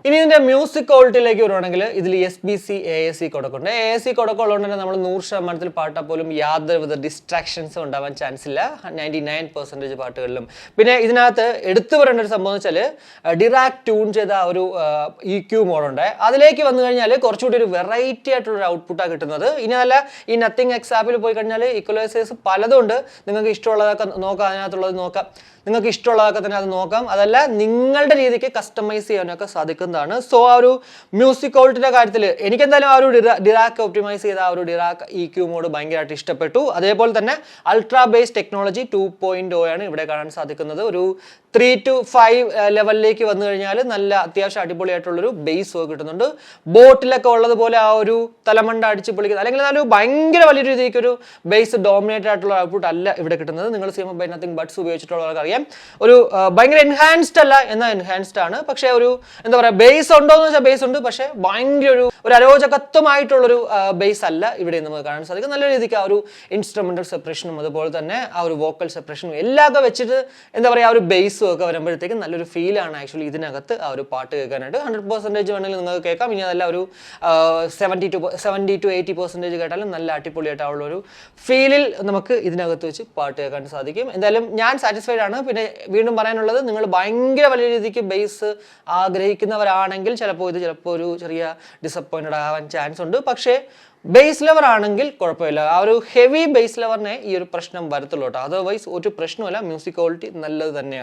ഇനി ഇതിന്റെ മ്യൂസിക് ക്വാളിറ്റിയിലേക്ക് വരുവാണെങ്കിൽ ഇതിൽ SBC AAC കൊടുക്കുന്നുണ്ട്. AAC കൊടുക്കുള്ളതുകൊണ്ട് തന്നെ നമ്മൾ 100% പാട്ടാൽ പോലും യാതൊരുവിധ ഡിസ്ട്രാക്ഷൻസും ഉണ്ടാവാൻ ചാൻസ് ഇല്ല 99% പാട്ടുകളിലും. പിന്നെ ഇതിനകത്ത് എടുത്തു പറയേണ്ട ഒരു സംഭവം എന്ന് വെച്ചാൽ ഡിറാക് ട്യൂൺ ചെയ്ത ഒരു EQ മോഡുണ്ട്. അതിലേക്ക് വന്നു കഴിഞ്ഞാൽ കുറച്ചുകൂടി ഒരു വെറൈറ്റി ആയിട്ടുള്ള ഔട്ട്പുട്ടാണ് കിട്ടുന്നത്. ഇനി അല്ല ഈ നത്തിങ് എക്സ് ആപ്പിൽ പോയി കഴിഞ്ഞാൽ ഈക്വലൈസേഴ്സ് പലതുണ്ട്. നിങ്ങൾക്ക് ഇഷ്ടമുള്ളതൊക്കെ നോക്കാം, അതിനകത്തുള്ളത് നോക്കാം, നിങ്ങൾക്ക് ഇഷ്ടമുള്ളതൊക്കെ തന്നെ അത് നോക്കാം. അതല്ല നിങ്ങളുടെ രീതിക്ക് കസ്റ്റമൈസ് ചെയ്യാനൊക്കെ സാധിക്കുന്നതാണ്. സോ ആ ഒരു മ്യൂസിക് ക്വാളിറ്റിയുടെ കാര്യത്തിൽ എനിക്കെന്തായാലും ആ ഒരു ഡിറാക് ഒപ്റ്റിമൈസ് ചെയ്ത ആ ഒരു ഡിറാക് EQ മോഡ് ഭയങ്കരമായിട്ട് ഇഷ്ടപ്പെട്ടു. അതേപോലെ തന്നെ അൾട്രാ ബേസ് ടെക്നോളജി 2.0 ആണ് ഇവിടെ കാണാൻ സാധിക്കുന്നത്. ഒരു 3 to 5 ലെവലിലേക്ക് വന്നു കഴിഞ്ഞാൽ നല്ല അത്യാവശ്യം അടിപൊളിയായിട്ടുള്ളൊരു ബേസ് വർക്ക് കിട്ടുന്നുണ്ട്. ബോട്ടിലൊക്കെ ഉള്ളതുപോലെ ആ ഒരു തലമണ്ട അടിച്ച് പൊളിക്കുന്നത് അല്ലെങ്കിൽ നല്ലൊരു ഭയങ്കര വലിയൊരു രീതിക്ക് ഒരു ബേസ് ഡോമിനേറ്റഡ് ആയിട്ടുള്ള ഔട്ട്പുട്ട് അല്ല ഇവിടെ കിട്ടുന്നത്. നിങ്ങൾ ചെയ്യുമ്പോൾ ബൈ നത്തിങ് ബഡ്സ് ഉപയോഗിച്ചിട്ടുള്ളവർക്ക് അറിയാം ഒരു ഭയങ്കര എൻഹാൻസ്ഡ് അല്ല എന്നാൽ എൻഹാൻസ്ഡ് ആണ്. പക്ഷേ ഒരു എന്താ പറയുക ബേസ് ഉണ്ടോ എന്ന് വെച്ചാൽ ബേസ് ഉണ്ട്, പക്ഷേ ഭയങ്കര ഒരു അരോചകത്വമായിട്ടുള്ളൊരു ബേസ് അല്ല ഇവിടെ നമുക്ക് കാണാൻ സാധിക്കും. നല്ല രീതിക്ക് ആ ഒരു ഇൻസ്ട്രുമെന്റൽ സെപ്പറേഷനും അതുപോലെ തന്നെ ആ ഒരു വോക്കൽ സെപ്പറേഷനും എല്ലാം ഒക്കെ വെച്ചിട്ട് എന്താ പറയുക ആ ഒരു ബേസ് ഒക്കെ വരുമ്പോഴത്തേക്കും നല്ലൊരു ഫീലാണ് ആക്ച്വലി ഇതിനകത്ത് ആ ഒരു പാട്ട് കേൾക്കാനായിട്ട്. 100% വേണമെങ്കിൽ നിങ്ങൾക്ക് കേൾക്കാം. ഇനി അതല്ല ഒരു 70 to 80% കേട്ടാലും നല്ല അടിപൊളിയായിട്ടുള്ള ഒരു ഫീലിൽ നമുക്ക് ഇതിനകത്ത് വെച്ച് പാട്ട് കേൾക്കാൻ സാധിക്കും. എന്തായാലും ഞാൻ സാറ്റിസ്ഫൈഡ് ആണ്. പിന്നെ വീണ്ടും പറയാനുള്ളത്, നിങ്ങൾ ഭയങ്കര വലിയ രീതിക്ക് ബേസ് ആഗ്രഹിക്കുന്നവരാണെങ്കിൽ ചിലപ്പോൾ ഒരു ചെറിയ ഡിസപ്പോയിന്റഡ് ആവാൻ ചാൻസ് ഉണ്ട്. പക്ഷേ ബേസ് ലെവർ ആണെങ്കിൽ കുഴപ്പമില്ല. ആ ഒരു ഹെവി ബേസ് ലെവറിനെ ഈ ഒരു പ്രശ്നം വരത്തുള്ളൂ കേട്ടോ. അതർവൈസ് ഒരു പ്രശ്നമല്ല, മ്യൂസിക് ക്വാളിറ്റി നല്ലത് തന്നെയാണ്.